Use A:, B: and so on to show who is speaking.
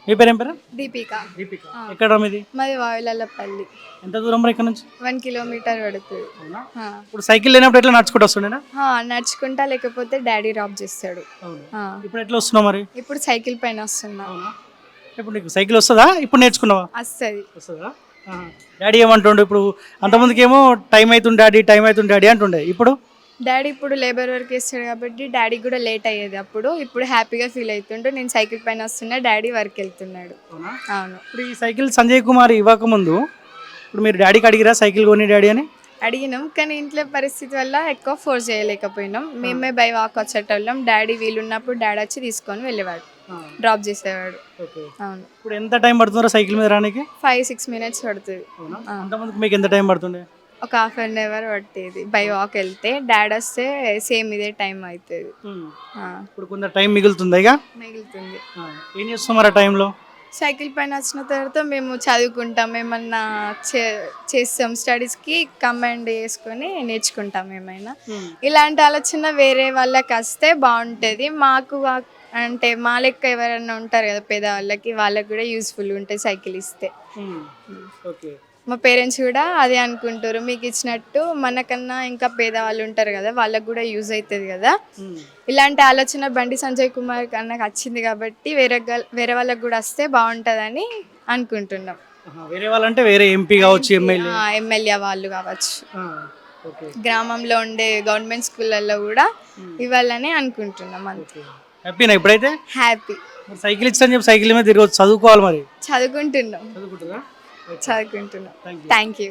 A: మీ పేరు ఏం పేరు?
B: దీపిక.
A: దీపిక. ఎక్కడ మీది?
B: మాది వాయులపల్లి.
A: ఎంత దూరం మరి ఇక్కడ నుంచి?
B: 1 కిలోమీటర్ పడుతుంది.
A: అవునా? ఇప్పుడు సైకిల్ లేనప్పుడు ఎట్లా నడుచుకుంటూ వస్తుండేనా?
B: నడుచుకుంటా, లేకపోతే డాడీ డ్రాప్ చేస్తాడు.
A: ఇప్పుడు ఎట్లా వస్తున్నావు మరి?
B: ఇప్పుడు సైకిల్ పైన వస్తున్నా.
A: ఇప్పుడు నీకు సైకిల్ వస్తుందా? ఇప్పుడు నేర్చుకున్నావా?
B: వస్తుందా?
A: డాడీ ఏమంటుండే ఇప్పుడు? అంతమందికి ఏమో టైం అవుతుంది డాడీ అంటుండే. ఇప్పుడు
B: డాడీ ఇప్పుడు లేబర్ వర్క్ చేస్తాడు కాబట్టి డాడీ కూడా లేట్ అయ్యేది అప్పుడు. ఇప్పుడు హ్యాపీగా ఫీల్ అవుతుంటే నేను సైకిల్ పైన వస్తున్నా, డాడీ వర్క్ వెళ్తున్నాడు. అవును.
A: ఇప్పుడు ఈ సైకిల్ సంజయ్ కుమార్ ఇవ్వకముందు ఇప్పుడు మీరు డాడీకి అడిగిరా సైకిల్ కొని డాడీ అని?
B: అడిగినాం, కానీ ఇంట్లో పరిస్థితి వల్ల ఎక్కువ ఫోర్స్ చేయలేకపోయినాం. మేమే బై వాక్ వచ్చేటోళ్ళం. డాడీ వీలున్నప్పుడు డాడీ వచ్చి తీసుకొని వెళ్ళేవాడు, డ్రాప్ చేసేవాడు. అవును.
A: ఇప్పుడు ఎంత టైం పడుతుందో సైకిల్ మీద రానికి?
B: 5-6 మినిట్స్ పడుతుంది.
A: అంతమందికి మీకు ఎంత టైం పడుతుండే?
B: ఒక ½ అన్ అవర్ పట్టేది బై వాక్ వెళ్తే. డాడీ వస్తే సేమ్ ఇదే టైం అవుతుంది.
A: ఇప్పుడు కొంత టైం మిగులుతుంది. ఇక
B: మిగులుతుంది.
A: ఏం చేస్తున్నారు ఆ టైంలో?
B: సైకిల్ పైన వచ్చిన తర్వాత మేము చదువుకుంటాం, ఏమన్నా చేస్తాం, స్టడీస్కి కంబైండ్ చేసుకొని నేర్చుకుంటాం ఏమైనా. ఇలాంటి ఆలోచన వేరే వాళ్ళకి వస్తే బాగుంటుంది. మాకు అంటే మా లెక్క ఎవరైనా ఉంటారు కదా పేదవాళ్ళకి, వాళ్ళకి కూడా యూస్ఫుల్ ఉంటుంది సైకిల్ ఇస్తే. మా పేరెంట్స్ కూడా అదే అనుకుంటారు, మీకు ఇచ్చినట్టు మనకన్నా ఇంకా పేదవాళ్ళు ఉంటారు కదా, వాళ్ళకు కూడా యూజ్ అవుతుంది కదా. ఇలాంటి ఆలోచన బండి సంజయ్ కుమార్ అన్నకు వచ్చింది కాబట్టి వేరే వాళ్ళకి కూడా వస్తే బాగుంటుందని అనుకుంటున్నాం.
A: వేరే వాళ్ళంటే వేరే ఎంపీ కావచ్చు,
B: ఎమ్మెల్యే వాళ్ళు కావచ్చు, గ్రామంలో ఉండే గవర్నమెంట్ స్కూళ్ళల్లో కూడా ఇవ్వాలని అనుకుంటున్నాం. అంతే.
A: హ్యాపీనా ఇప్పుడైతే?
B: హ్యాపీ.
A: సైకిల్ ఇచ్చని చెప్పి సైకిల్ మీద తిరగచ్చు, చదువుకోవాలి మరి.
B: చదువుకుంటున్నాం. Thank you.